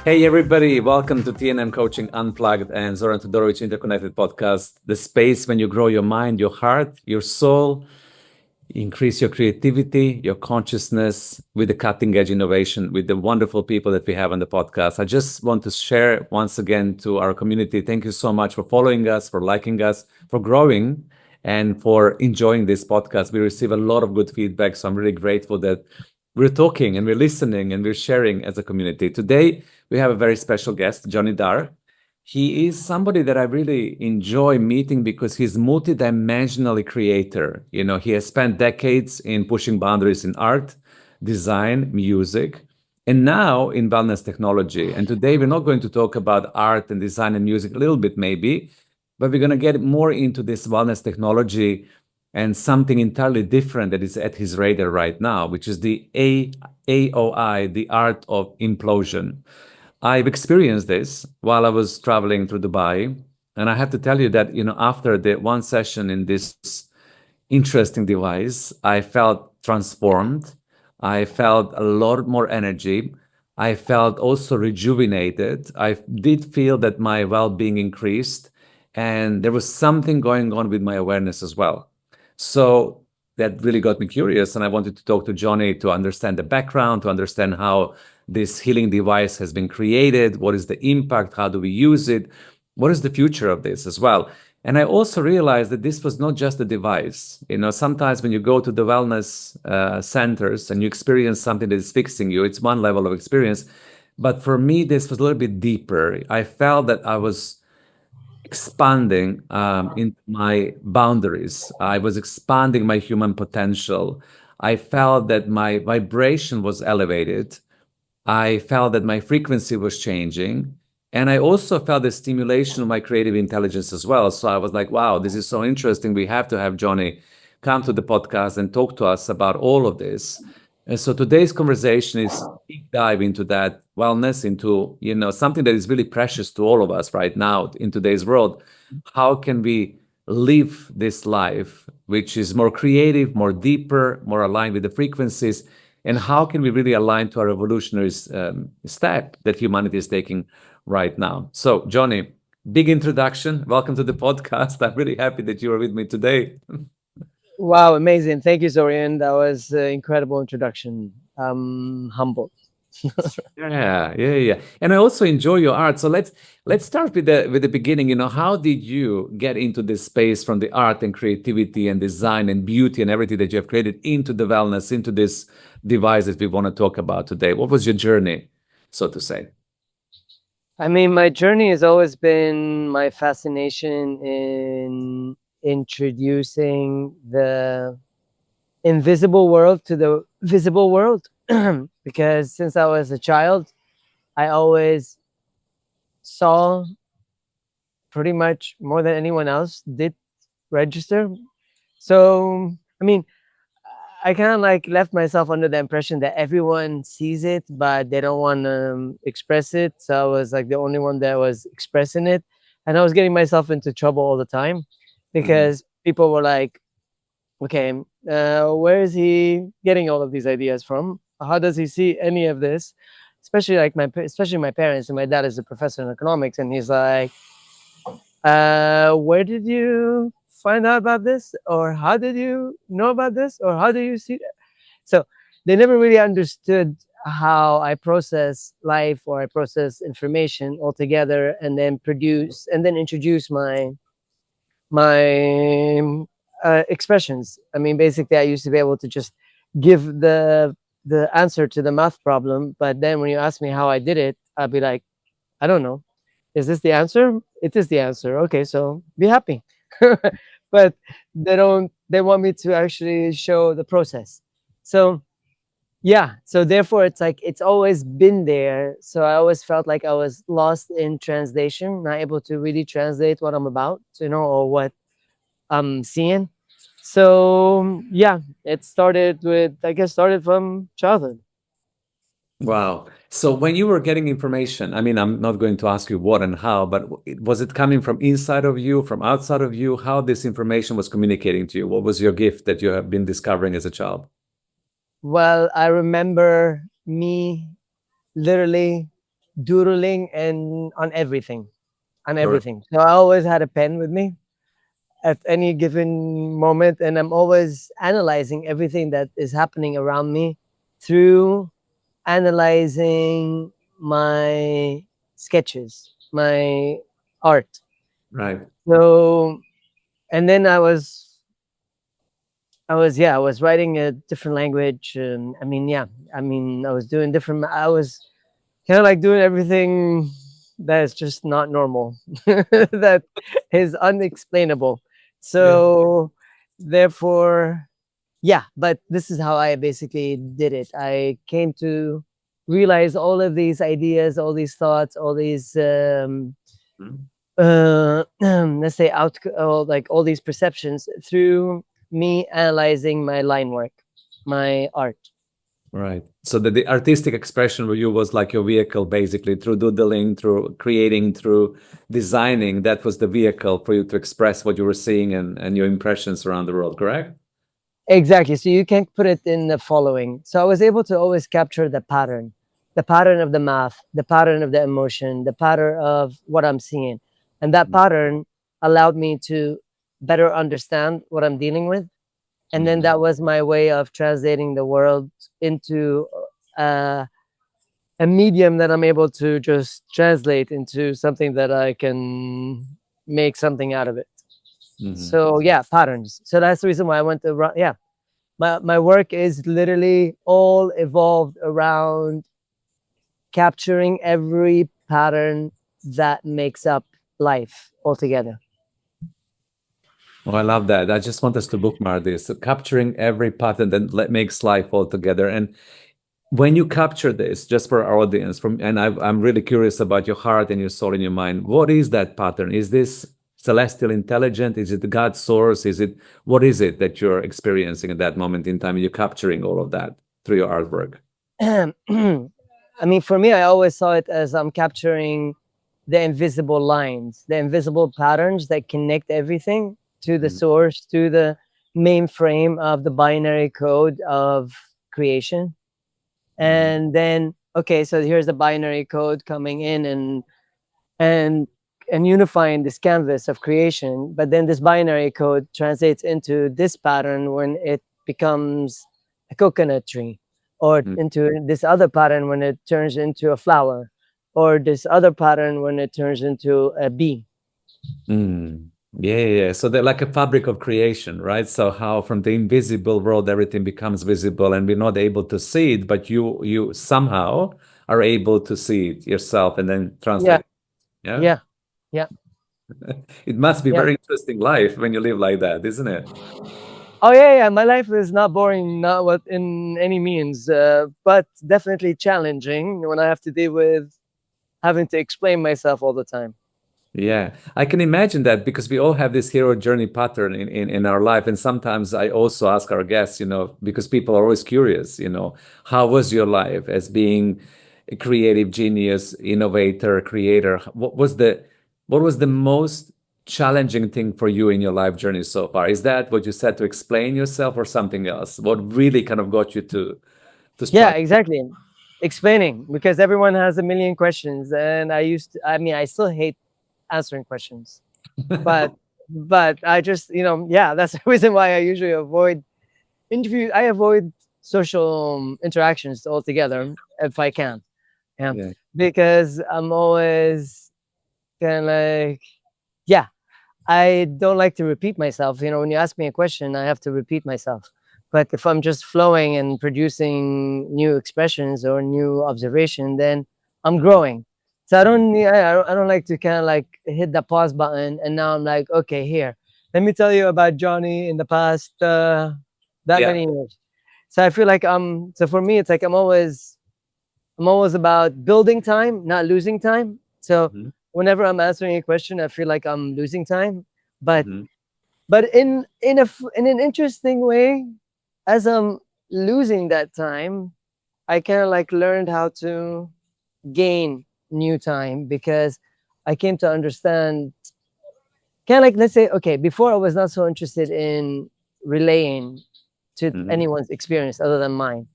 Hey everybody, welcome to TNM Coaching Unplugged and Zoran Todorovic Interconnected Podcast, the space when you grow your mind, your heart, your soul, increase your creativity, your consciousness with the cutting edge innovation, with the wonderful people that we have on the podcast. I just want to share once again to our community, thank you so much for following us, for liking us, for growing, and for enjoying this podcast. We receive a lot of good feedback, so I'm really grateful that we're talking and we're listening and we're sharing as a community. Today, we have a very special guest, Johny Dar. He is somebody that I really enjoy meeting because he's multidimensionally creator. You know, he has spent decades in pushing boundaries in art, design, music, and now in wellness technology. And today we're not going to talk about art and design and music, a little bit maybe, but we're going to get more into this wellness technology and something entirely different that is at his radar right now, which is the AOI, the Art of Implosion. I've experienced this while I was traveling through Dubai. And I have to tell you that, after the one session in this interesting device, I felt transformed. I felt a lot more energy. I felt also rejuvenated. I did feel that my well-being increased, and there was something going on with my awareness as well. So that really got me curious, and I wanted to talk to Johny to understand the background, to understand how this healing device has been created, what is the impact, how do we use it, what is the future of this as well. And I also realized that this was not just a device. Sometimes when you go to the wellness centers and you experience something that is fixing you, it's one level of experience. But for me, this was a little bit deeper. I felt that I was expanding into my boundaries. I was expanding my human potential. I felt that my vibration was elevated. I felt that my frequency was changing. And I also felt the stimulation of my creative intelligence as well. So I was like, wow, this is so interesting. We have to have Johny come to the podcast and talk to us about all of this. And so today's conversation is deep dive into that wellness, into something that is really precious to all of us right now in today's world. How can we live this life, which is more creative, more deeper, more aligned with the frequencies? And how can we really align to our evolutionary step that humanity is taking right now? So, Johny, big introduction. Welcome to the podcast. I'm really happy that you are with me today. Wow, amazing. Thank you, Zoran. That was an incredible introduction. I'm humbled. Yeah. And I also enjoy your art. So let's start with the beginning. How did you get into this space from the art and creativity and design and beauty and everything that you have created into the wellness, into this device that we want to talk about today? What was your journey, so to say? I mean, my journey has always been my fascination in introducing the invisible world to the visible world. Because since I was a child, I always saw pretty much more than anyone else did register. So, I mean, I kind of like left myself under the impression that everyone sees it, but they don't want to express it. So I was like the only one that was expressing it. And I was getting myself into trouble all the time because people were like, okay, where is he getting all of these ideas from? How does he see any of this? Especially like especially my parents, and my dad is a professor in economics, and he's like, where did you find out about this, or how did you know about this, or how do you see it? So they never really understood how I process life or I process information altogether, and then produce and then introduce my expressions. I mean, basically, I used to be able to just give the answer to the math problem, but then when you ask me how I did it, I'd be like, I don't know. Is this the answer? It is the answer. Okay, so be happy. But they want me to actually show the process. So yeah, so therefore it's like it's always been there. So I always felt like I was lost in translation, not able to really translate what I'm about, or what I'm seeing. So yeah, it started from childhood. Wow. So when you were getting information, I mean, I'm not going to ask you what and how, but was it coming from inside of you, from outside of you? How this information was communicating to you? What was your gift that you have been discovering as a child? Well, I remember me literally doodling and on everything, on Or- everything. So I always had a pen with me at any given moment, and I'm always analyzing everything that is happening around me through analyzing my sketches, my art. Right. So, and then I was writing a different language. I mean, yeah, I mean, I was doing different. I was kind of like doing everything that is just not normal, that is unexplainable. Yeah. So, therefore, yeah. But this is how I basically did it. I came to realize all of these ideas, all these thoughts, all these Mhm. let's say like all these perceptions through me analyzing my line work, my art. Right. So the artistic expression for you was like your vehicle, basically, through doodling, through creating, through designing. That was the vehicle for you to express what you were seeing and your impressions around the world, correct? Exactly. So you can put it in the following. So I was able to always capture the pattern of the math, the pattern of the emotion, the pattern of what I'm seeing. And that pattern allowed me to better understand what I'm dealing with. And then Mhm. that was my way of translating the world into uh, a medium that I'm able to just translate into something that I can make something out of it. Mhm. So yeah, patterns. So that's the reason why I went to yeah. My work is literally all evolved around capturing every pattern that makes up life altogether. Oh, I love that. I just want us to bookmark this. So capturing every pattern that makes life all together. And when you capture this, just for our audience, I'm really curious about your heart and your soul and your mind. What is that pattern? Is this celestial intelligent? Is it the God source? What is it that you're experiencing at that moment in time? You're capturing all of that through your artwork. I mean, for me, I always saw it as I'm capturing the invisible lines, the invisible patterns that connect everything to the Mhm. source, to the mainframe of the binary code of creation. Mhm. And then, okay, so here's the binary code coming in and and unifying this canvas of creation. But then this binary code translates into this pattern when it becomes a coconut tree, or into this other pattern when it turns into a flower, or this other pattern when it turns into a bee. Mm. Yeah, yeah, yeah. So they're like a fabric of creation, right? So how from the invisible world everything becomes visible and we're not able to see it, but you somehow are able to see it yourself and then Yeah, translate. Yeah. yeah, yeah, It must be yeah. very interesting life when you live like that, isn't it? Oh yeah, yeah. My life is not boring, not what in any means, but definitely challenging when I have to deal with having to explain myself all the time. Yeah, I can imagine that because we all have this hero journey pattern in our life. And sometimes I also ask our guests, because people are always curious, how was your life as being a creative genius, innovator, creator? What was the most challenging thing for you in your life journey so far? Is that what you said to explain yourself or something else? What really kind of got you to Yeah, struggle? exactly. Explaining, because everyone has a million questions, and I mean, I still hate answering questions, but I just, yeah, that's the reason why I usually avoid interviews. I avoid social interactions altogether if I can. Yeah, Yeah. because I'm always kind of like, yeah, I don't like to repeat myself. When you ask me a question, I have to repeat myself. But if I'm just flowing and producing new expressions or new observation, then I'm growing. So I don't like to kind of like hit the pause button and now I'm like, okay, here, let me tell you about Johnny in the past that Yeah. many years. So I feel like so for me it's like I'm always about building time, not losing time. So Mhm. whenever I'm answering a question, I feel like I'm losing time. But Mhm. in an interesting way, as I'm losing that time, I kind of like learned how to gain new time, because I came to understand, kind of like, let's say, okay, before I was not so interested in relaying to Mhm. anyone's experience other than mine.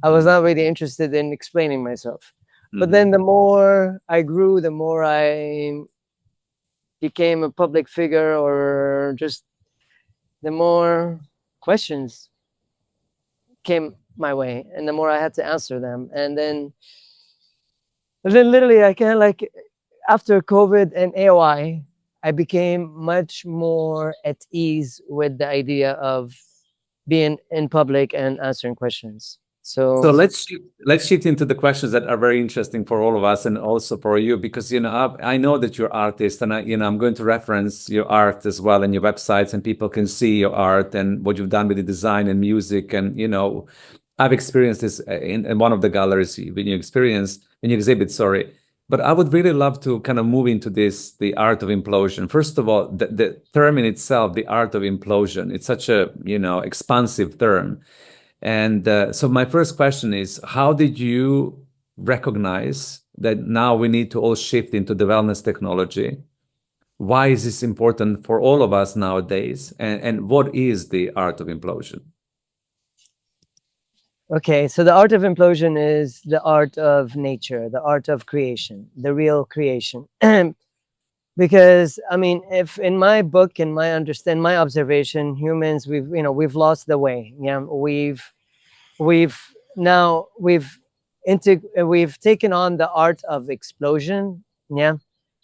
I was Mhm. not really interested in explaining myself. But then the more I grew, the more I became a public figure, or just the more questions came my way, and the more I had to answer them. And then literally, I kind of like, after COVID and AOI, I became much more at ease with the idea of being in public and answering questions. So So let's shift into the questions that are very interesting for all of us and also for you, because I know that you're artist, and I'm going to reference your art as well and your websites, and people can see your art and what you've done with the design and music. And I've experienced this in one of the galleries when you exhibit. Sorry, but I would really love to kind of move into the art of implosion. First of all, the term in itself, the art of implosion, it's such a expansive term. And so my first question is, how did you recognize that now we need to all shift into the wellness technology? Why is this important for all of us nowadays? And what is the art of implosion? okay, so the art of implosion is the art of nature, the art of creation, the real creation. Because I mean, if in my book, in my observation, humans, we've lost the way. Yeah, we've now we've taken on the art of explosion. Yeah,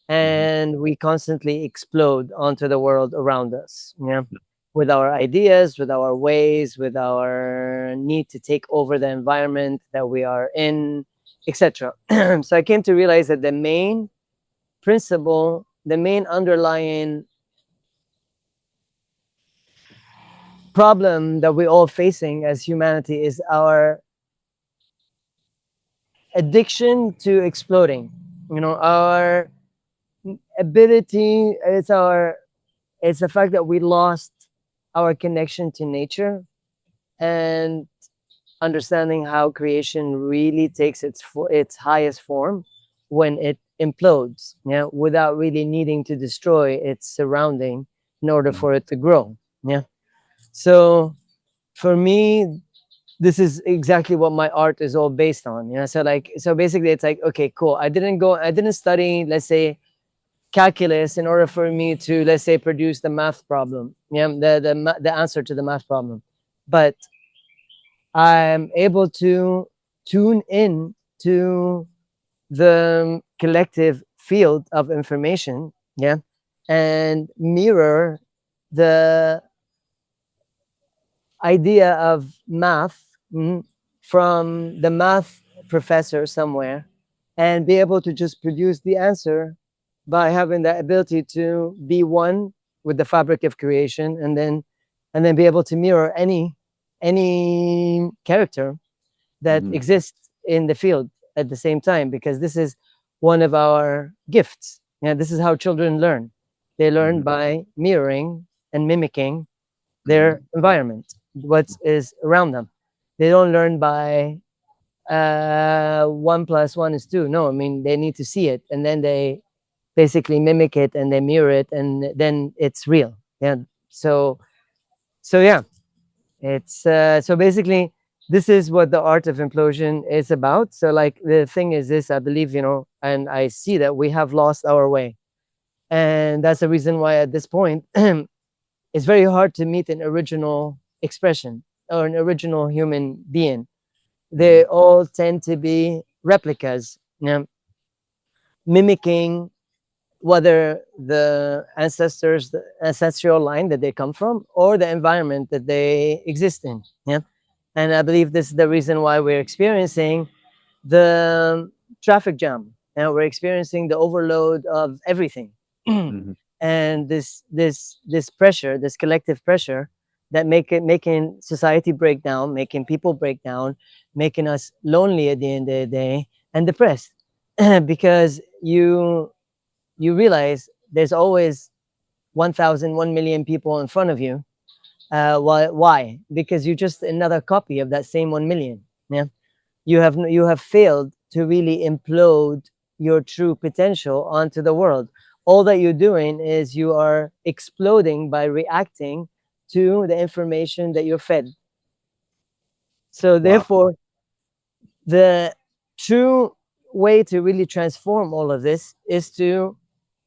and we constantly explode onto the world around us. Yeah, with our ideas, with our ways, with our need to take over the environment that we are in, etc. So I came to realize that the main principle, the main underlying problem that we're all facing as humanity, is our addiction to exploding. Our ability, it's the fact that we lost our connection to nature, and understanding how creation really takes its highest form when it implodes, yeah, without really needing to destroy its surrounding in order for it to grow. Yeah. So for me, this is exactly what my art is all based on. So basically it's like, okay, cool. I didn't study, let's say, calculus in order for me to, let's say, produce the math problem. Yeah, the answer to the math problem. But I'm able to tune in to the collective field of information, yeah, and mirror the idea of math, from the math professor somewhere, and be able to just produce the answer by having the ability to be one with the fabric of creation, and then be able to mirror any character that exists in the field at the same time, because this is one of our gifts. Yeah, this is how children learn. They learn by mirroring and mimicking their environment, what is around them. They don't learn by 1 + 1 is 2. No, I mean, they need to see it, and then they basically mimic it, and they mirror it, and then it's real. Yeah. So yeah, it's so basically this is what the art of implosion is about. So like, the thing is this, I believe, and I see that we have lost our way, and that's the reason why at this point it's very hard to meet an original expression or an original human being. They all tend to be replicas, mimicking whether the ancestral line that they come from, or the environment that they exist in. Yeah. And I believe this is the reason why we're experiencing the traffic jam. And we're experiencing the overload of everything. And this pressure, this collective pressure, that making society break down, making people break down, making us lonely at the end of the day, and depressed. Because you realize there's always 1,000, 1,000,000 people in front of you. Why? Because you're just another copy of that same 1,000,000. Yeah, you have failed to really implode your true potential onto the world. All that you're doing is you are exploding by reacting to the information that you're fed. So Wow. therefore, the true way to really transform all of this is to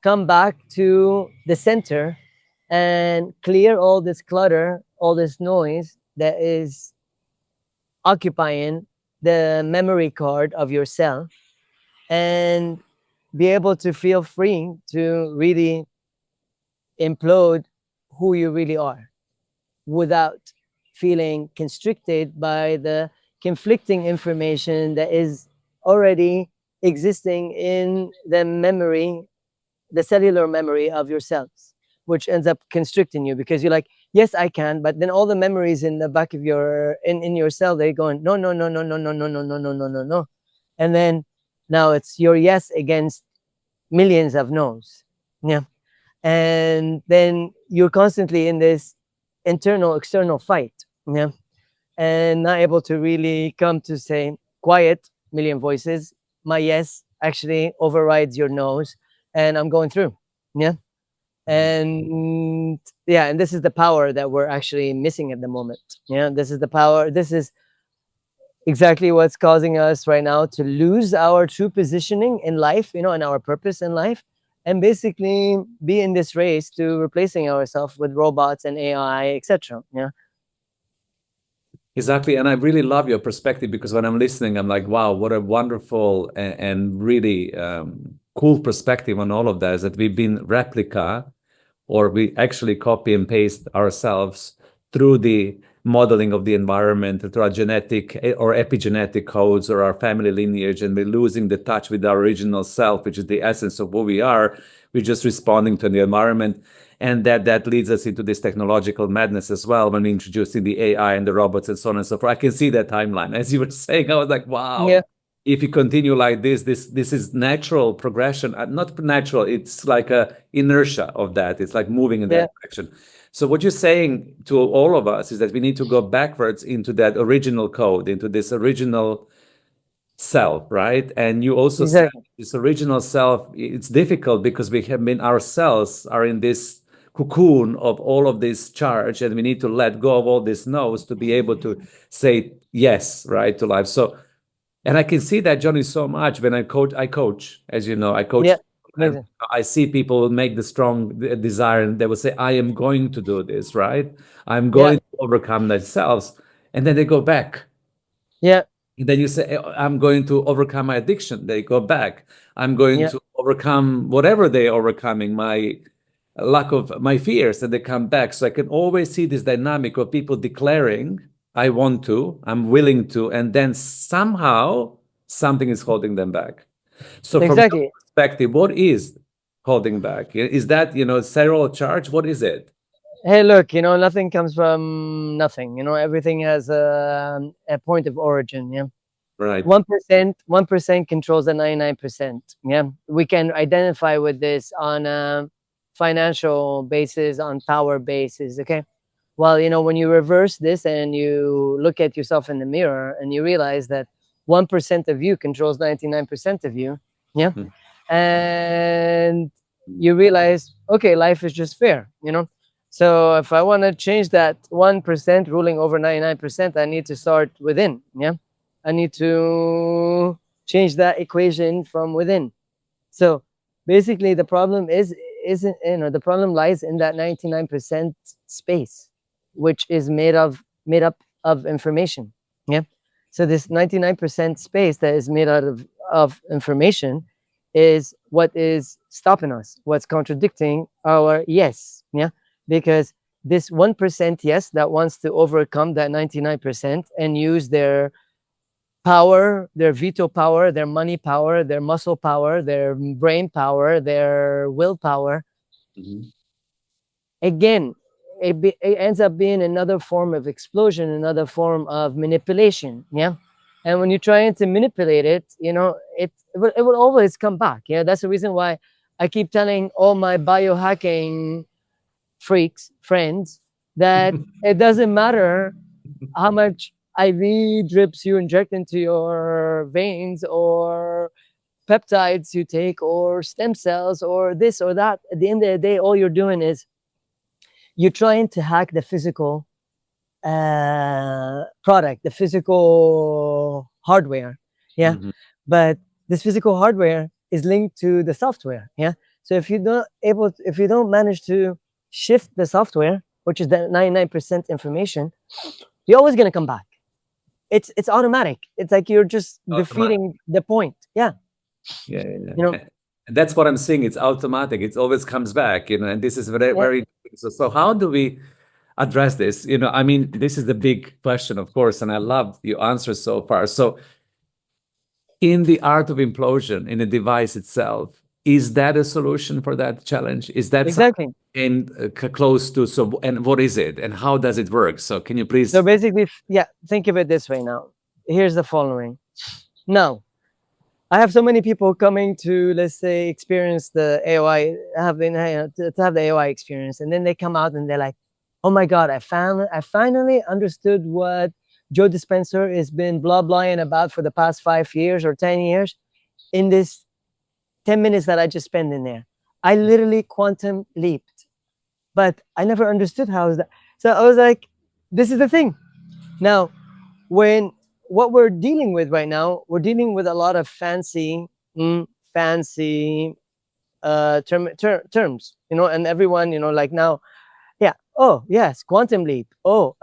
come back to the center and clear all this clutter, all this noise that is occupying the memory card of your cell, and be able to feel free to really implode who you really are without feeling constricted by the conflicting information that is already existing in the memory, the cellular memory of your cells, which ends up constricting you because you're like, yes, I can, but then all the memories in the back of your in your cell, they're going, no, no, no, no, no, no, no, no, no, no, no, no, no. And then now it's your yes against millions of no's. Yeah. And then you're constantly in this internal external fight. Yeah. And not able to really come to say, quiet, million voices, my yes actually overrides your no's, and I'm going through. Yeah. And yeah, and this is the power that we're actually missing at the moment. Yeah, this is the power. This is exactly what's causing us right now to lose our true positioning in life, and our purpose in life, and basically be in this race to replacing ourselves with robots and AI, etc. Yeah. Exactly. And I really love your perspective, because when I'm listening, I'm like, wow, what a wonderful and really cool perspective on all of that, is that we've been replica, or we actually copy and paste ourselves through the modeling of the environment, through our genetic or epigenetic codes or our family lineage, and we're losing the touch with our original self, which is the essence of who we are. We're just responding to the environment. And that leads us into this technological madness as well, when introducing the AI and the robots and so on and so forth. I can see that timeline. As you were saying, I was like, wow. Yeah. If you continue like this is natural progression. Not natural, it's like a inertia of that. It's like moving in Yeah. that direction. So what you're saying to all of us is that we need to go backwards into that original code, into this original self, right? And you also said Exactly. this original self, it's difficult because we have been, ourselves are in this cocoon of all of this charge, and we need to let go of all these no's to be able to say yes, right, to life. So, and I can see that, Johnny, so much when I coach, as you know, I coach, Yeah. and Amazing. I see people make the strong desire, and they will say, I am going to do this, right? I'm Yeah. going to overcome themselves. And then they go back. Yeah. And then you say, I'm going to overcome my addiction. They go back. I'm going Yeah. to overcome whatever they're overcoming, my lack of my fears, and they come back. So I can always see this dynamic of people declaring, I want to, I'm willing to, and then somehow something is holding them back. So from your Exactly. perspective, what is holding back? Is that, serial charge? What is it? Hey, look, nothing comes from nothing. Everything has a point of origin. Yeah. Right. 1% controls the 99%. Yeah, we can identify with this on a financial basis, on power basis. Okay, well, when you reverse this and you look at yourself in the mirror and you realize that 1% of you controls 99% of you. Yeah, Mm. and you realize, okay, life is just fair. So if I want to change that 1% ruling over 99%, I need to start within. Yeah, I need to change that equation from within. So basically, the problem isn't the problem lies in that 99% space, which is made up of information. Yeah. So this 99% space that is made out of information is what is stopping us, what's contradicting our yes. Yeah. Because this 1% yes that wants to overcome that 99% and use their power, their veto power, their money power, their muscle power, their brain power, their willpower. Mhm. Again, it ends up being another form of explosion, another form of manipulation. Yeah. And when you're trying to manipulate it, it will always come back. Yeah. That's the reason why I keep telling all my biohacking freaks, friends, that it doesn't matter how much IV drips you inject into your veins, or peptides you take, or stem cells, or this or that. At the end of the day, all you're doing is you're trying to hack the physical product, the physical hardware. Yeah. Mhm. But this physical hardware is linked to the software. Yeah. So if you don't manage to shift the software, which is the 99% information, you're always going to come back. It's automatic. It's like you're just defeating the point. Yeah. Yeah. You know, And that's what I'm saying. It's automatic. It always comes back, and this is very, yeah, very, so how do we address this? I mean, this is the big question, of course, and I love your answers so far. So in the art of implosion, in the device itself, is that a solution for that challenge? Is that exactly. in close to, so, and what is it and how does it work? So can you please? So basically, yeah, think of it this way now. Here's the following. Now, I have so many people coming to, let's say, experience the AOI, to have the AOI experience, and then they come out and they're like, "Oh my God, I finally understood what Joe Dispenser has been blah blahing about for the past 5 years or 10 years in this 10 minutes that I just spent in there. I literally quantum leaped, but I never understood how is that." So I was like, "This is the thing." Now, what we're dealing with right now, we're dealing with a lot of fancy terms, and everyone, like now, yeah, oh yes, quantum leap, oh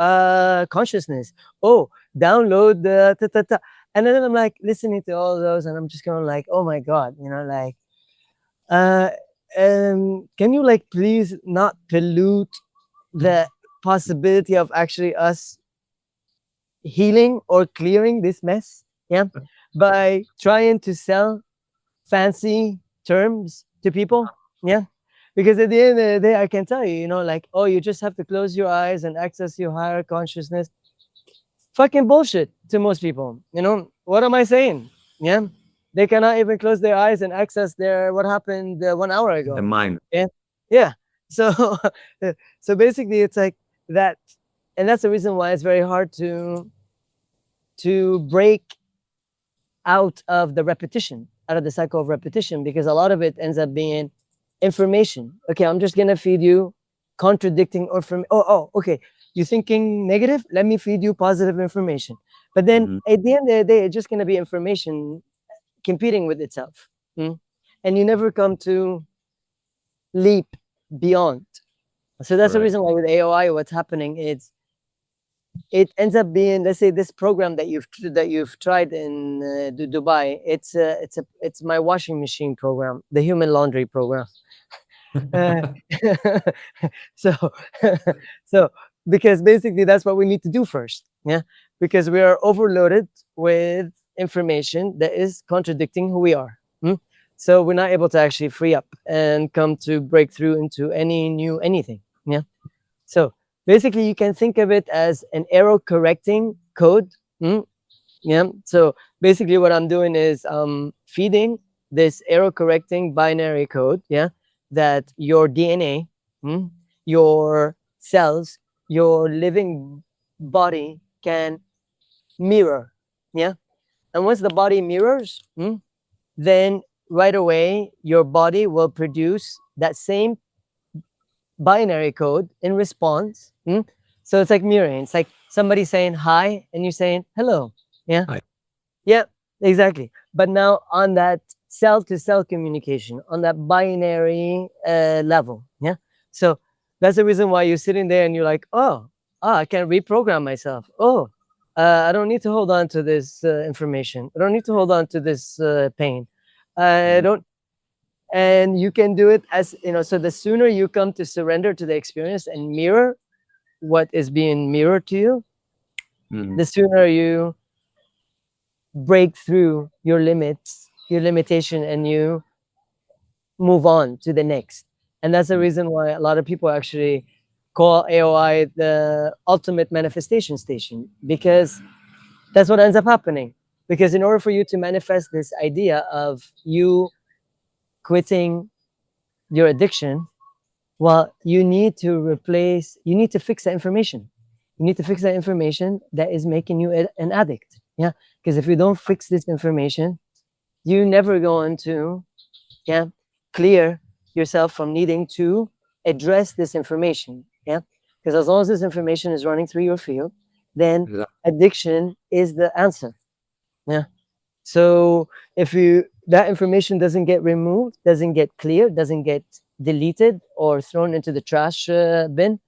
consciousness, oh download the and then I'm like listening to all those, and I'm just going like, oh my God, like, can you like please not pollute the possibility of actually us healing or clearing this mess, yeah, by trying to sell fancy terms to people, yeah, because at the end of the day I can tell you, like, oh, you just have to close your eyes and access your higher consciousness. Fucking bullshit to most people. What am I saying? Yeah, they cannot even close their eyes and access their what happened 1 hour ago. The mind. Yeah. So so basically it's like that, and that's the reason why it's very hard to break out of the repetition, out of the cycle of repetition, because a lot of it ends up being information. Okay, I'm just gonna feed you contradicting or from okay, you're thinking negative, let me feed you positive information. But then at the end of the day, it's just gonna be information competing with itself. And you never come to leap beyond. So that's the reason why with AOI, what's happening is it ends up being, let's say, this program that you've tried in Dubai. It's my washing machine program, the human laundry program. So so because basically that's what we need to do first, yeah, because we are overloaded with information that is contradicting who we are. So we're not able to actually free up and come to break through into any new anything, yeah. So basically you can think of it as an error correcting code. Yeah, so basically what I'm doing is feeding this error correcting binary code, yeah, that your DNA, your cells, your living body can mirror, yeah. And once the body mirrors, then right away your body will produce that same binary code in response. So it's like mirroring. It's like somebody saying hi and you're saying hello. Yeah. Hi. Yeah, exactly. But now on that cell to cell communication, on that binary level. Yeah. So that's the reason why you're sitting there and you're like, I can reprogram myself. I don't need to hold on to this information. I don't need to hold on to this pain. I don't. And you can do it as, so the sooner you come to surrender to the experience and mirror what is being mirrored to you, the sooner you break through your limits, your limitation, and you move on to the next. And that's the reason why a lot of people actually call AOI the ultimate manifestation station, because that's what ends up happening. Because in order for you to manifest this idea of you quitting your addiction, well, you need to fix that information. You need to fix that information that is making you an addict. Yeah. Because if you don't fix this information, you're never going to clear yourself from needing to address this information. Yeah. Because as long as this information is running through your field, then addiction is the answer. Yeah. So if you that information doesn't get removed, doesn't get cleared, doesn't get deleted or thrown into the trash bin.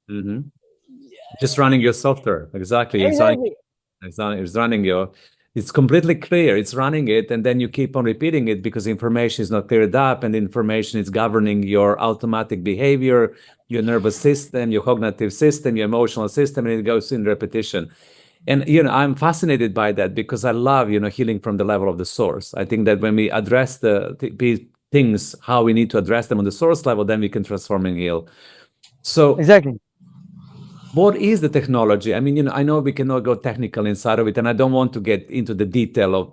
Mm-hmm. Just running your software. Exactly. Exactly. It's running your, it's completely clear. It's running it, and then you keep on repeating it because information is not cleared up, and information is governing your automatic behavior, your nervous system, your cognitive system, your emotional system, and it goes in repetition. And I'm fascinated by that because I love healing from the level of the source. I think that when we address the things how we need to address them on the source level, then we can transform and heal. So Exactly. what is the technology? I mean, I know we cannot go technical inside of it, and I don't want to get into the detail of,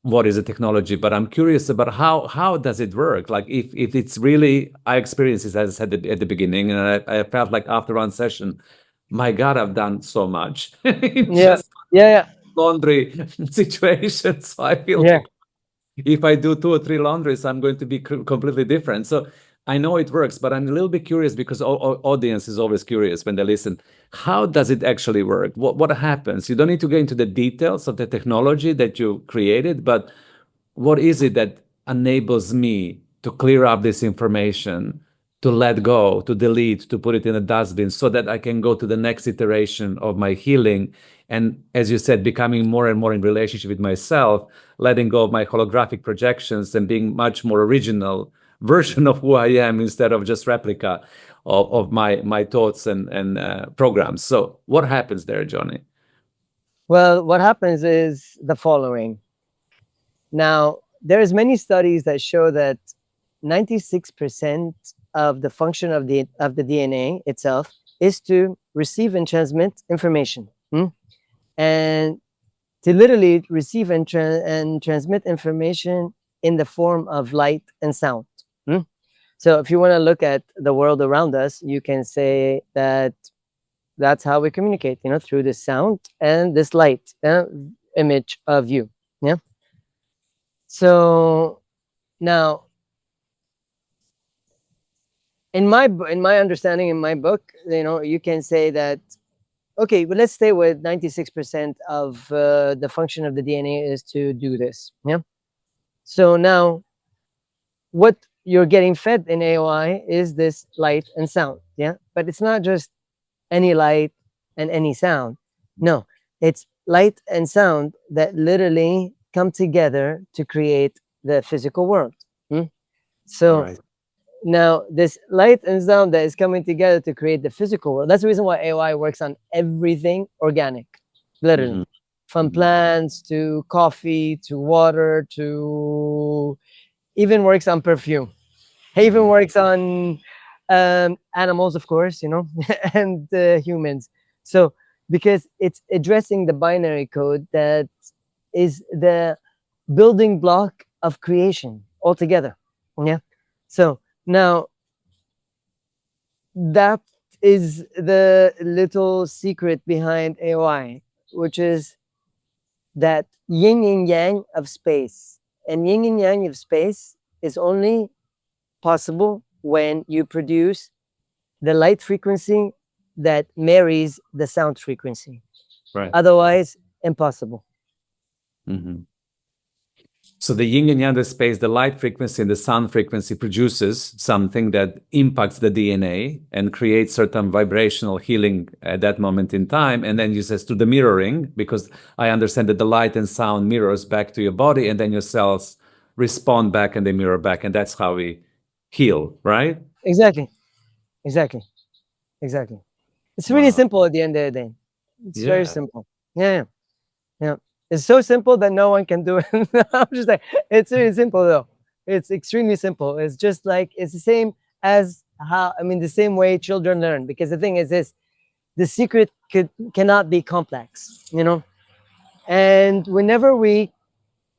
what is the technology, but I'm curious about how does it work? Like if it's really, I experienced this, as I said at the beginning, and I felt like after one session, my God, I've done so much. Yeah. Just Yeah. laundry situation. So I feel Yeah. like if I do 2 or 3 laundries, I'm going to be completely different. So I know it works, but I'm a little bit curious because audience is always curious when they listen. How does it actually work? What happens? You don't need to get into the details of the technology that you created, but what is it that enables me to clear up this information, to let go, to delete, to put it in a dustbin so that I can go to the next iteration of my healing? And as you said, becoming more and more in relationship with myself, letting go of my holographic projections and being much more original version of who I am instead of just replica of my thoughts and programs. So what happens there, Johny? Well, what happens is the following. Now, there's many studies that show that 96% of the function of the DNA itself is to receive and transmit information. And to literally receive and transmit information in the form of light and sound. So if you want to look at the world around us, you can say that that's how we communicate, through this sound and this light image of you. Yeah. So now, in my understanding, in my book, you can say that, okay, but let's stay with 96% of the function of the DNA is to do this. Yeah. So now, what you're getting fed in AOI is this light and sound. Yeah. But it's not just any light and any sound. No, it's light and sound that literally come together to create the physical world. So Right. now this light and sound that is coming together to create the physical world, that's the reason why AOI works on everything organic, literally. Mhm. From Mhm. plants to coffee to water to even works on perfume. It even Mhm. works on animals, of course, and humans. So because it's addressing the binary code that is the building block of creation altogether. Yeah. So now that is the little secret behind AOI, which is that yin and yang of space. And yin and yang of space is only possible when you produce the light frequency that marries the sound frequency. Right. Otherwise, impossible. Mhm. So the yin and yang, the space, the light frequency and the sound frequency produces something that impacts the DNA and creates certain vibrational healing at that moment in time. And then you says to the mirroring, because I understand that the light and sound mirrors back to your body, and then your cells respond back and they mirror back. And that's how we heal, right? Exactly. Exactly. Exactly. It's really Wow. simple at the end of the day. It's very Yeah. simple. Yeah. Yeah. Yeah. It's so simple that no one can do it. I'm just like, it's really simple though. It's extremely simple. It's just like, it's the same as the same way children learn. Because the thing is this, the secret cannot be complex. And whenever we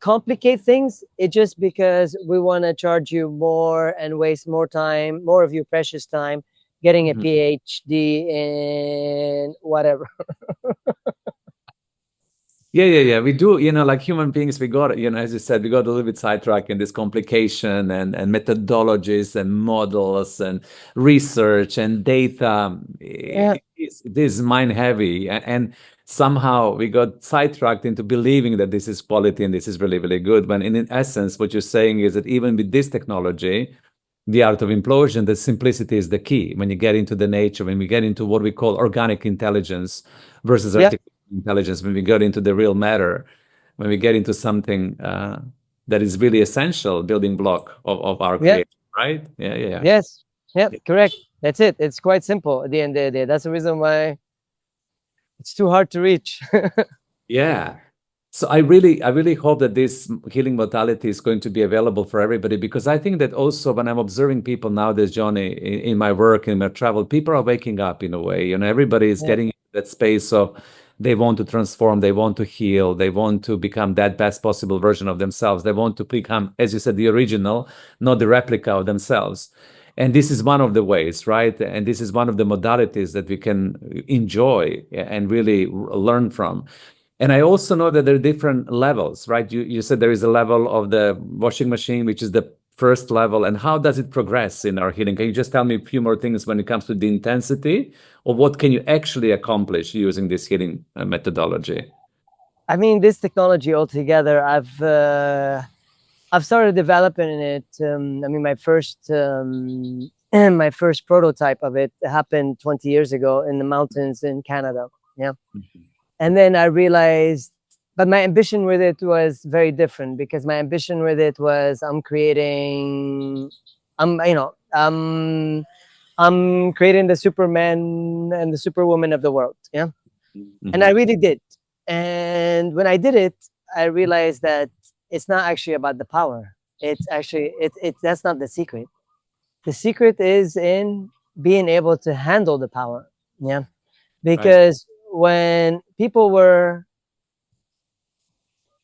complicate things, it's just because we want to charge you more and waste more time, more of your precious time, getting a Mhm. PhD in whatever. Yeah. We do, like human beings, we got, as you said, we got a little bit sidetracked in this complication and methodologies and models and research and data. Yeah. It is mind heavy. And somehow we got sidetracked into believing that this is quality and this is really, really good. When in essence, what you're saying is that even with this technology, the art of implosion, the simplicity is the key. When you get into the nature, when we get into what we call organic intelligence versus Yeah. artificial intelligence, when we get into the real matter, when we get into something that is really essential building block of our Yeah. creation, right? Yeah, yeah, yeah. Yes. Yeah. Correct. That's it. It's quite simple at the end of the day. That's the reason why it's too hard to reach. Yeah. So I really hope that this healing modality is going to be available for everybody, because I think that also when I'm observing people nowadays, Johnny, in my work, in my travel, people are waking up in a way. Everybody is Yeah. getting into that space of they want to transform, they want to heal, they want to become that best possible version of themselves. They want to become, as you said, the original, not the replica of themselves. And this is one of the ways, right? And this is one of the modalities that we can enjoy and really learn from. And I also know that there are different levels, right? You said there is a level of the washing machine, which is the first level. And how does it progress in our healing? Can you just tell me a few more things when it comes to the intensity, or what can you actually accomplish using this healing methodology? I mean, this technology altogether, I've started developing it. I mean, my first prototype of it happened 20 years ago in the mountains in Canada. Yeah. And then I realized, but my ambition with it was very different, because my ambition with it was I'm creating, I'm, you know, I'm creating the Superman and the Superwoman of the world. Yeah. And I really did. And when I did it, I realized that it's not actually about the power. It's actually, that's not the secret. The secret is in being able to handle the power. Yeah. Right. Because when people were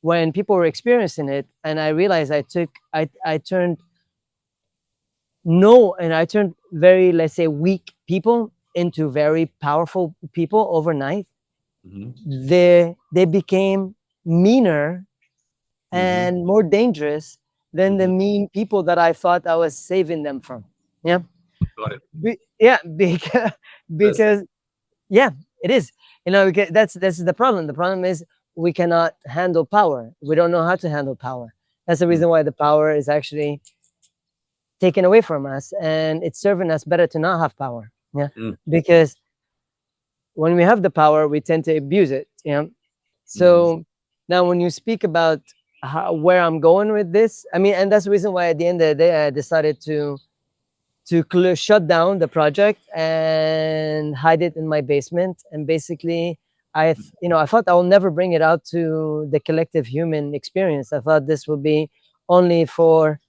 experiencing it, and I realized I turned no and I turned very, let's say, weak people into very powerful people overnight. Mhm. They became meaner Mhm. and more dangerous than the Mhm. mean people that I thought I was saving them from. Yeah. Got it. Yeah, because Interesting. because yeah, it is. That's the problem. The problem is we cannot handle power. We don't know how to handle power. That's the Mm. reason why the power is actually taken away from us, and it's serving us better to not have power. Yeah, Mm. because when we have the power, we tend to abuse it. Yeah. Mhm. So now, when you speak about where I'm going with this, I mean, and that's the reason why at the end of the day I decided to shut down the project and hide it in my basement. And basically, I thought I will never bring it out to the collective human experience. I thought this would be only for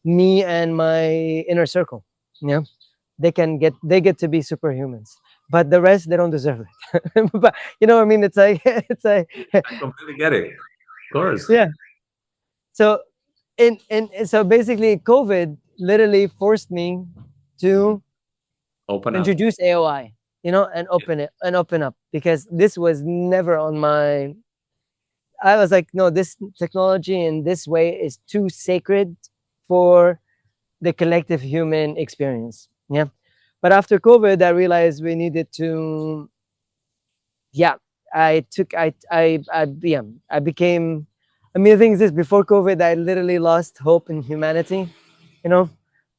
me and my inner circle. Yeah, they get to be superhumans, but the rest, they don't deserve it. But you know what I mean? It's like it's like I completely get it. Of course. yeah. So and so basically, COVID literally forced me Mhm. to Open up. introduce AOI, and open up, because this was never on my. I was like, no, this technology in this way is too sacred for the collective human experience. Yeah, but after COVID, I realized we needed to. Yeah, yeah, I became. I mean, the thing is this: before COVID, I literally lost hope in humanity. You know,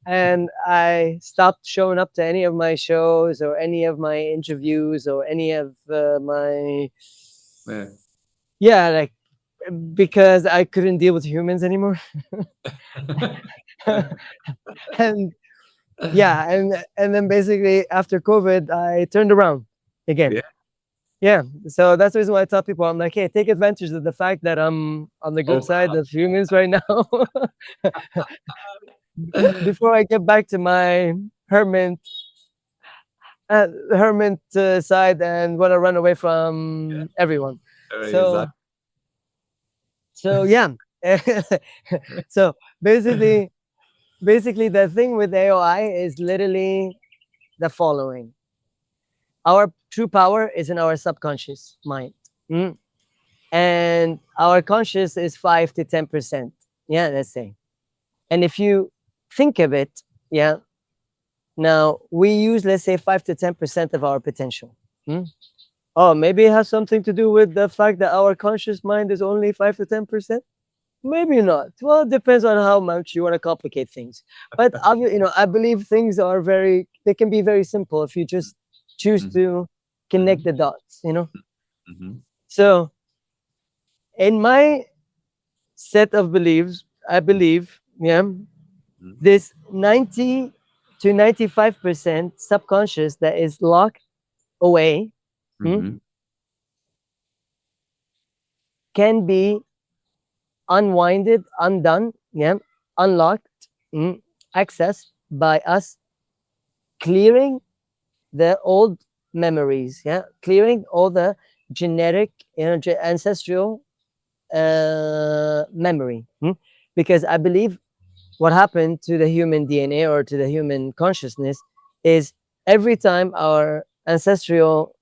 and I stopped showing up to any of my shows or any of my interviews or any of my Yeah. yeah, like, because I couldn't deal with humans anymore. And yeah, and then basically after COVID, I turned around Yeah. again. Yeah, so that's the reason why I tell people, I'm like, hey, take advantage of the fact that I'm on the good Open side up. of humans right now. Before I get back to my hermit side and want to run away Yeah. from everyone. So Exactly. so yeah. So basically, the thing with AOI is literally the following: our true power is in our subconscious mind. Mm. And our conscious is 5 to 10%. Yeah, let's say. And if you think of it, yeah, now we use, let's say, 5 to 10% of our potential. Mm. Oh, maybe it has something to do with the fact that our conscious mind is only 5 to 10%. Maybe not. Well, it depends on how much you want to complicate things. But I believe things are they can be very simple if you just choose Mhm. to connect Mhm. the dots. Mhm. So in my set of beliefs, I believe, yeah, Mhm. this 90 to 95% subconscious that is locked away, hmm, Mhm. can be unwinded, undone, yeah, unlocked, accessed by us clearing the old memories, yeah, clearing all the genetic, ancestral memory. Because I believe what happened to the human DNA or to the human consciousness is every time our ancestral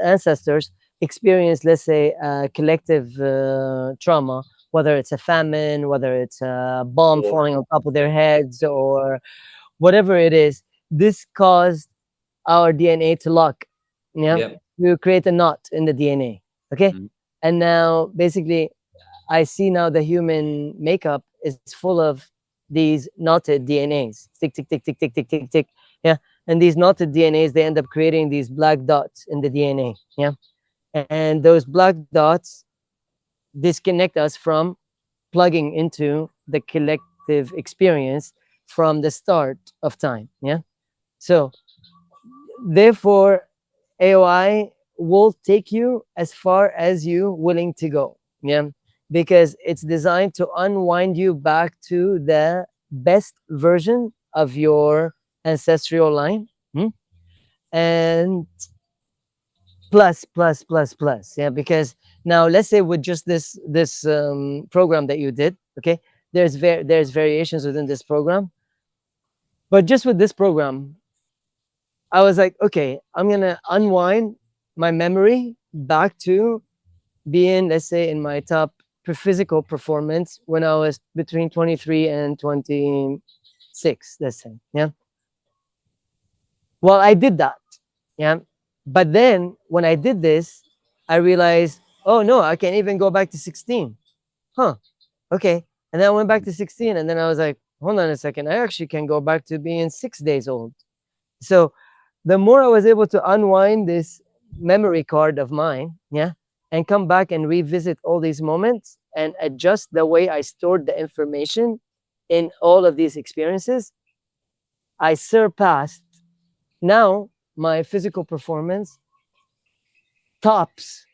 ancestors experience, let's say, collective trauma, whether it's a famine, whether it's a bomb Or falling on top of their heads, or whatever it is, this caused our DNA to lock, yeah, yeah. to create a knot in the DNA. Okay. Mhm. And now basically I see now the human makeup is full of these knotted DNAs. Tick, tick, tick, tick, tick, tick, tick, tick. Yeah. And these knotted DNAs, they end up creating these black dots in the DNA. Yeah. And those black dots disconnect us from plugging into the collective experience from the start of time. Yeah. So therefore, AOI will take you as far as you willing to go. Yeah. Because it's designed to unwind you back to the best version of your ancestral line. And plus, plus, plus, plus. Yeah. Because now let's say with just this program that you did, okay, there's variations within this program. But just with this program, I was like, okay, I'm gonna unwind my memory back to being, let's say, in my top physical performance when I was between 23 and 26, let's say. Yeah. Well, I did that. Yeah. But then when I did this, I realized, oh no, I can't even go back to 16. Huh. Okay. And then I went back to 16, and then I was like, hold on a second, I actually can go back to being 6 days old. So the more I was able to unwind this memory card of mine, yeah, and come back and revisit all these moments and adjust the way I stored the information in all of these experiences, I surpassed now my physical performance tops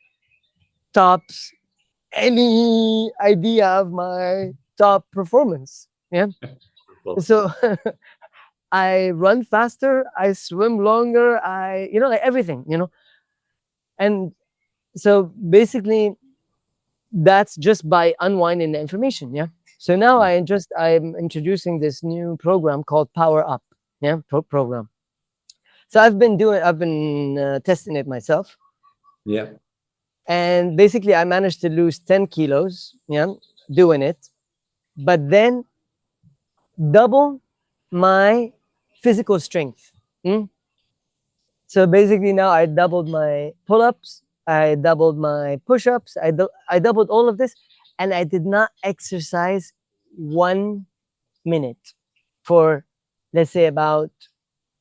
tops any idea of my top performance. Yeah. Well, So I run faster, I swim longer, like everything. And so basically that's just by unwinding the information. Yeah. So now I'm introducing this new program called Power Up. Yeah. Program. So I've been testing it myself, yeah. and basically I managed to lose 10 kilos. Yeah. Doing it, but then double my physical strength. Mm? So basically now I doubled my pull-ups, I doubled my push-ups, I doubled all of this, and I did not exercise 1 minute for, let's say, about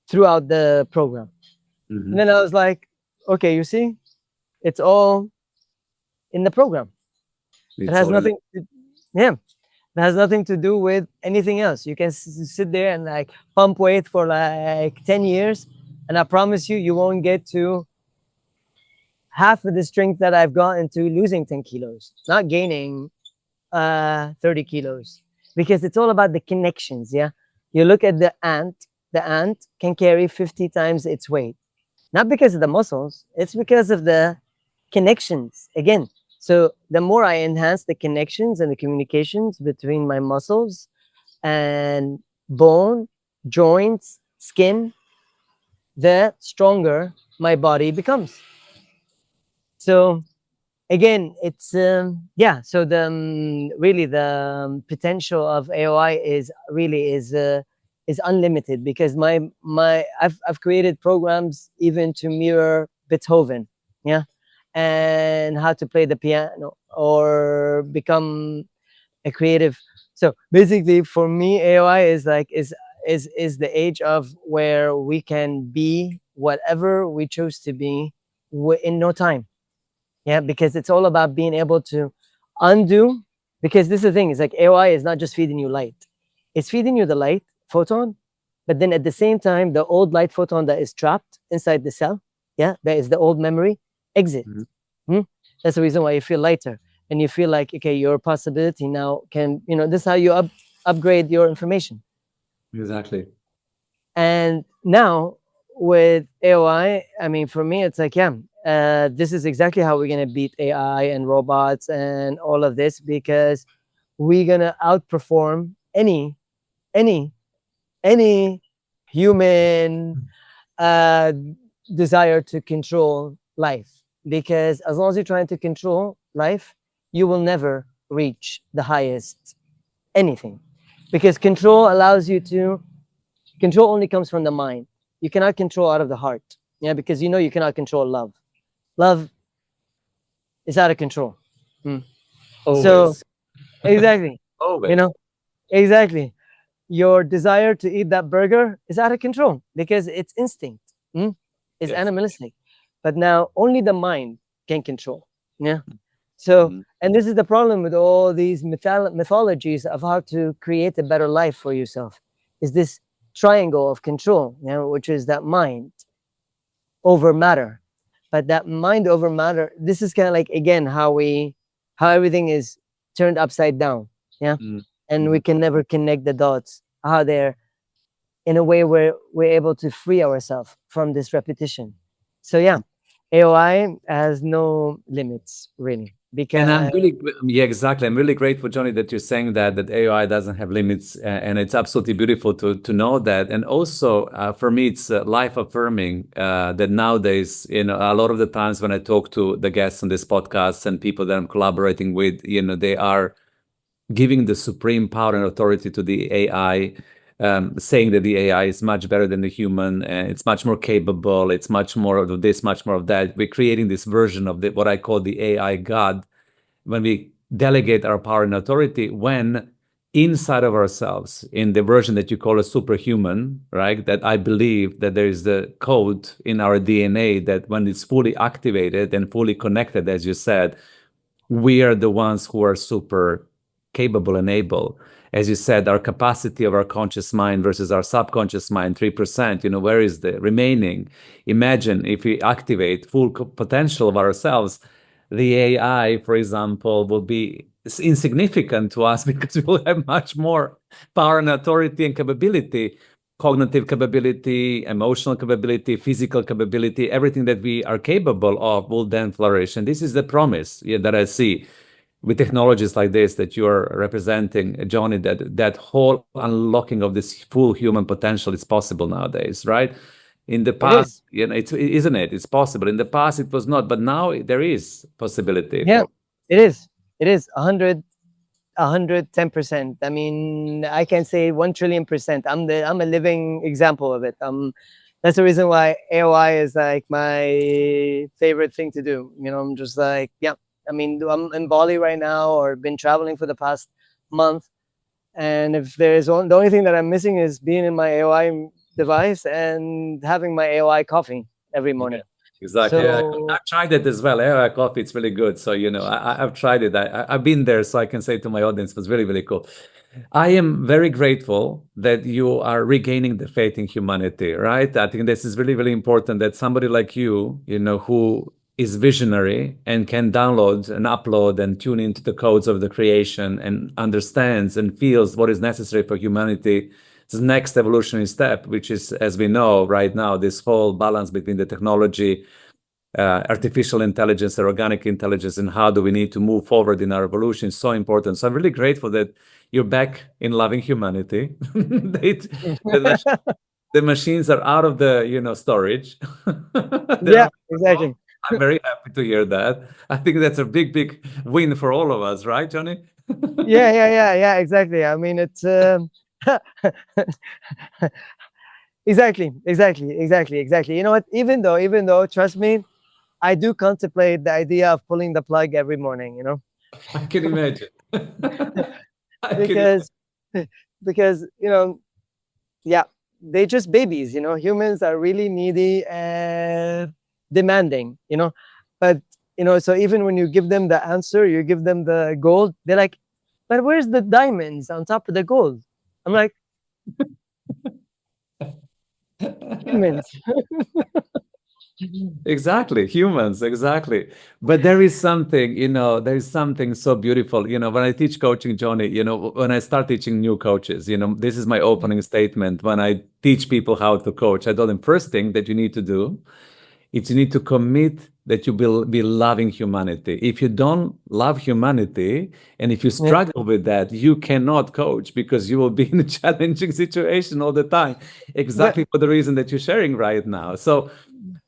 throughout the program. And Mhm. then I was like, okay, you see, it's all in the program. It It's has all in. nothing to, yeah, it has nothing to do with anything else. You can sit there and like pump weight for like 10 years, and I promise you, you won't get to half of the strength that I've gotten to losing 10 kilos, not gaining 30 kilos, because it's all about the connections. Yeah. You look at the ant can carry 50 times its weight, not because of the muscles, it's because of the connections again. So the more I enhance the connections and the communications between my muscles and bone, joints, skin, the stronger my body becomes. So again, it's yeah. So the really the potential of AOI is is unlimited, because I've created programs even to mirror Beethoven, yeah, and how to play the piano or become a creative. So basically, for me, AOI is like is the age of where we can be whatever we choose to be in no time. Yeah, because it's all about being able to undo. Because this is the thing: is like AOI is not just feeding you light; it's feeding you the light photon, but then at the same time, the old light photon that is trapped inside the cell, yeah, that is the old memory, exit. Mhm. Hmm? That's the reason why you feel lighter and you feel like, okay, your possibility now can, this is how you upgrade your information. Exactly. And now with AOI, I mean, for me, it's like, yeah, this is exactly how we're going to beat AI and robots and all of this, because we're going to outperform any, any human uh, desire to control life. Because as long as you're trying to control life, you will never reach the highest anything. Because control only comes from the mind. You cannot control out of the heart. Yeah, because you cannot control love. Love is out of control. Mm. So Always. exactly, you Always. know, exactly. Your desire to eat that burger is out of control because it's instinct. Mm? It's Yes. animalistic. But now only the mind can control. Yeah. So, Mhm. and this is the problem with all these mythologies of how to create a better life for yourself, is this triangle of control, which is that mind over matter. But that mind over matter, this is kind of like, again, how everything is turned upside down. Yeah. Mhm. And we Mhm. can never connect the dots, how they're in a way where we're able to free ourselves from this repetition. So yeah, AOI has no limits really, And because yeah, exactly. I'm really grateful, Johnny, that you're saying that AI doesn't have limits, and it's absolutely beautiful to know that. And also, for me, it's life affirming that nowadays, a lot of the times when I talk to the guests on this podcast and people that I'm collaborating with, they are giving the supreme power and authority to the AI, saying that the AI is much better than the human, and it's much more capable, it's much more of this, much more of that. We're creating this version of what I call the AI God when we delegate our power and authority, when inside of ourselves, in the version that you call a superhuman, right? That I believe that there is the code in our DNA that when it's fully activated and fully connected, as you said, we are the ones who are super capable and able. As you said, our capacity of our conscious mind versus our subconscious mind, 3%, where is the remaining? Imagine if we activate full potential of ourselves, the AI, for example, will be insignificant to us because we will have much more power and authority and capability, cognitive capability, emotional capability, physical capability, everything that we are capable of will then flourish. And this is the promise, that I see with technologies like this that you are representing, Johnny, that whole unlocking of this full human potential is possible nowadays, right? In the it past, is. isn't it? It's possible. In the past, it was not, but now there is possibility Yeah, for. it is. It is 110%. I mean, I can say 1 trillion%. I'm a living example of it. That's the reason why AOI is like my favorite thing to do. I'm just like, yeah. I mean, I'm in Bali right now, or been traveling for the past month. And if the only thing that I'm missing is being in my AOI device and having my AOI coffee every Yeah, morning. exactly. Yeah, So I've tried it as well. AI coffee, it's really good. So, I've tried it. I've been there, so I can say to my audience, it was really, really cool. I am very grateful that you are regaining the faith in humanity, right? I think this is really, really important that somebody like you, who is visionary and can download and upload and tune into the codes of the creation and understands and feels what is necessary for humanity, the next evolutionary step, which is, as we know right now, this whole balance between the technology, artificial intelligence, and organic intelligence, and how do we need to move forward in our evolution is so important. So I'm really grateful that you're back in loving humanity. the, the machines are out of the storage. They're yeah, on their own. exactly. I'm very happy to hear that. I think that's a big, big win for all of us, right, Johnny? Yeah, exactly. I mean, it's Exactly. You know what? Even though, trust me, I do contemplate the idea of pulling the plug every morning. I can imagine. I can imagine. Because because yeah, they're just babies. Humans are really needy and demanding. But so even when you give them the answer, you give them the gold, they're like, but where's the diamonds on top of the gold? I'm like, humans. Exactly, humans, exactly. But there is something, there is something so beautiful. When I teach coaching, Johnny, when I start teaching new coaches, this is my opening statement. When I teach people how to coach, I tell them first thing that you need to do is you need to commit that you will be loving humanity. If you don't love humanity and if you Yeah. struggle with that, you cannot coach because you will be in a challenging situation all the time, But exactly for the reason that you're sharing right now. So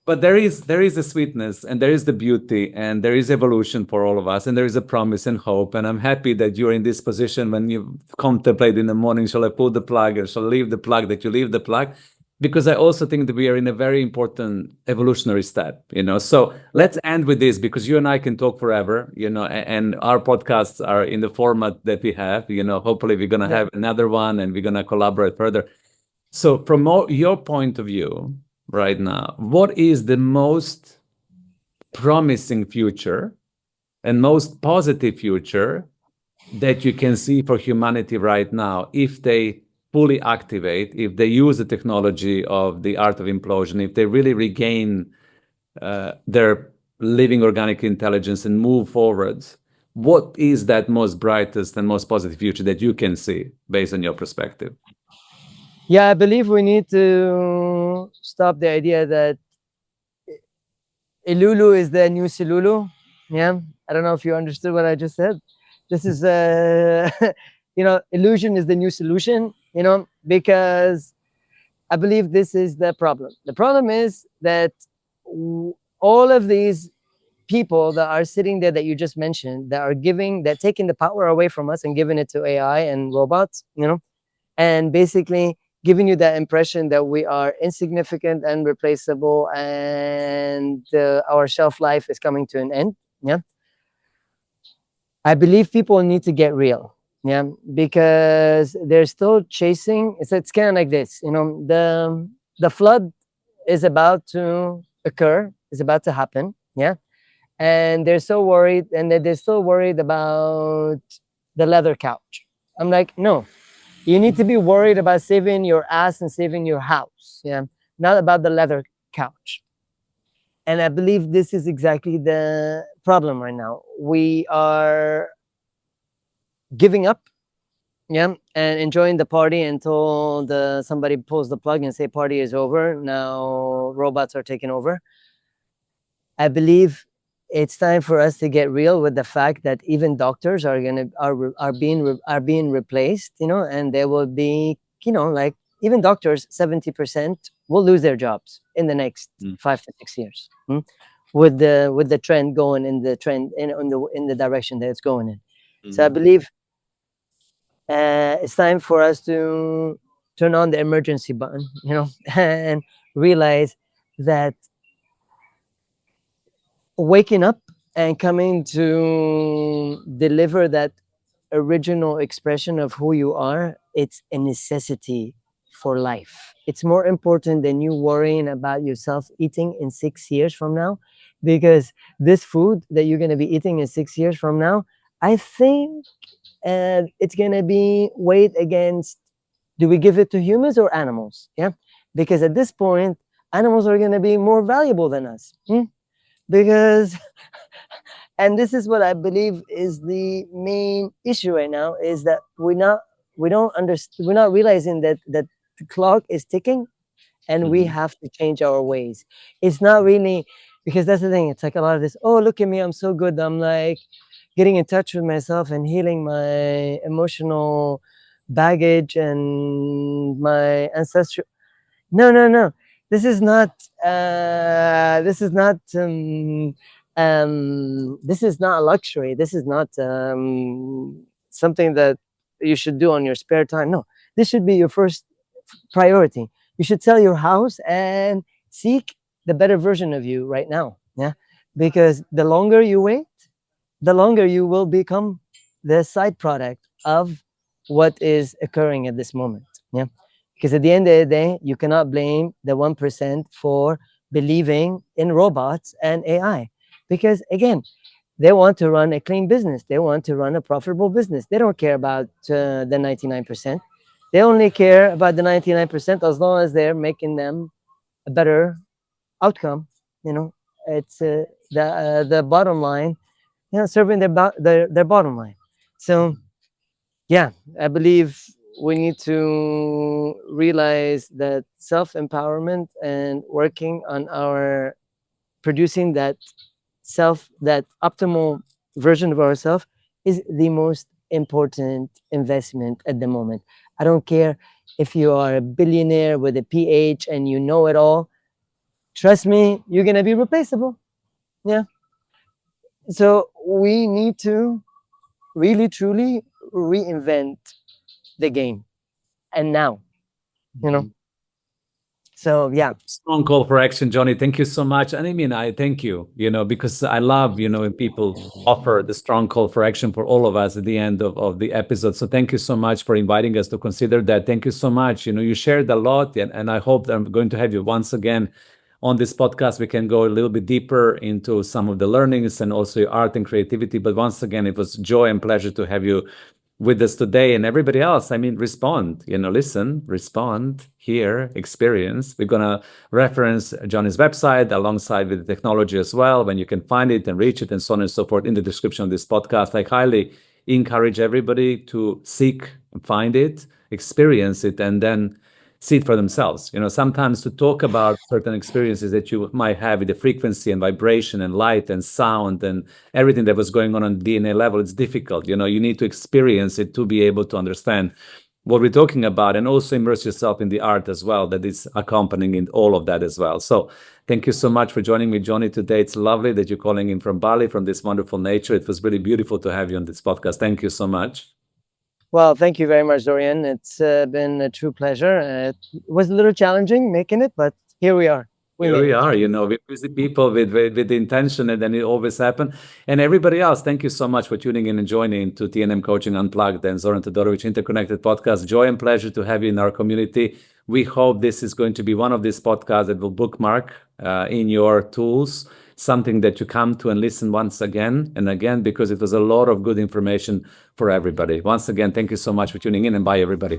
but there is a sweetness and there is the beauty and there is evolution for all of us and there is a promise and hope, and I'm happy that you're in this position when you contemplate in the morning, shall I pull the plug or shall I leave the plug, that you leave the plug, because I also think that we are in a very important evolutionary step. So yeah, let's end with this, because you and I can talk forever, and our podcasts are in the format that we have. Hopefully we're going to yeah. have another one and we're going to collaborate further. So from your point of view right now, what is the most promising future and most positive future that you can see for humanity right now if they fully activate, if they use the technology of the art of implosion, if they really regain their living organic intelligence and move forward? What is that most brightest and most positive future that you can see based on your perspective? Yeah, I believe we need to stop the idea that Ilulu is the new Silulu. Yeah, I don't know if you understood what I just said. This is illusion is the new solution. Because I believe this is the problem. The problem is that all of these people that are sitting there that you just mentioned, that taking the power away from us and giving it to AI and robots, and basically giving you that impression that we are insignificant and replaceable, and our shelf life is coming to an end. Yeah, I believe people need to get real. Yeah, because they're still chasing. It's kind of like this. The flood is about to occur. Is about to happen. Yeah, and they're so worried, and they're still worried about the leather couch. I'm like, no, you need to be worried about saving your ass and saving your house. Yeah, not about the leather couch. And I believe this is exactly the problem right now. We are giving up, yeah, and enjoying the party until somebody pulls the plug and say party is over. Now robots are taking over. I believe it's time for us to get real with the fact that even doctors are being replaced, and there will be, like, even doctors, 70% will lose their jobs in the next Mm. 5 to 6 years. With the trend going in the trend in the direction that it's going in. So I believe it's time for us to turn on the emergency button, and realize that waking up and coming to deliver that original expression of who you are, it's a necessity for life. It's more important than you worrying about yourself eating in 6 years from now, because this food that you're going to be eating in 6 years from now, I think it's going to be weighed against, do we give it to humans or animals? Yeah, because at this point animals are going to be more valuable than us. Because and this is what I believe is the main issue right now, is that we're not realizing that the clock is ticking, and we have to change our ways. It's not really, because that's the thing, it's like a lot of this, oh, look at me, I'm so good, I'm like getting in touch with myself and healing my emotional baggage and my ancestral. No. This is not. This is not. This is not a luxury. This is not something that you should do on your spare time. No, This should be your first priority. You should sell your house and seek the better version of you right now. Yeah. Because the longer you wait, the longer you will become the side product of what is occurring at this moment. Yeah. Because at the end of the day, you cannot blame the 1% for believing in robots and AI. Because again, they want to run a clean business. They want to run a profitable business. They don't care about the 99%. They only care about the 99% as long as they're making them a better outcome. You know, it's the bottom line. You know, serving their bottom line. So yeah, I believe we need to realize that self-empowerment and working on our producing that optimal version of ourselves is the most important investment at the moment. I don't care if you are a billionaire with a PH and you know it all. Trust me, you're gonna be replaceable. Yeah. So we need to really truly reinvent the game. And now, you know. So yeah. Strong call for action, Johnny. Thank you so much. And I mean, I thank you, because I love, when people offer the strong call for action for all of us at the end of the episode. So thank you so much for inviting us to consider that. Thank you so much. You shared a lot, and I hope that I'm going to have you once again on this podcast. We can go a little bit deeper into some of the learnings and also your art and creativity. But once again, it was joy and pleasure to have you with us today. And everybody else, I mean, respond, listen, respond, hear, experience. We're going to reference Johnny's website alongside with the technology as well, when you can find it and reach it and so on and so forth in the description of this podcast. I highly encourage everybody to seek and find it, experience it, and then see it for themselves. Sometimes to talk about certain experiences that you might have with the frequency and vibration and light and sound and everything that was going on DNA level, it's difficult. You need to experience it to be able to understand what we're talking about, and also immerse yourself in the art as well that is accompanying in all of that as well. So thank you so much for joining me, Johnny, today. It's lovely that you're calling in from Bali, from this wonderful nature. It was really beautiful to have you on this podcast. Thank you so much. Well, thank you very much, Zoran. It's been a true pleasure. It was a little challenging making it, but here we are. Here we are, we're busy people with the intention, and then it always happens. And everybody else, thank you so much for tuning in and joining to TNM Coaching Unplugged and Zoran Todorovic Interconnected Podcast. Joy and pleasure to have you in our community. We hope this is going to be one of these podcasts that will bookmark in your tools, something that you come to and listen once again and again, because it was a lot of good information for everybody. Once again, thank you so much for tuning in, and bye, everybody.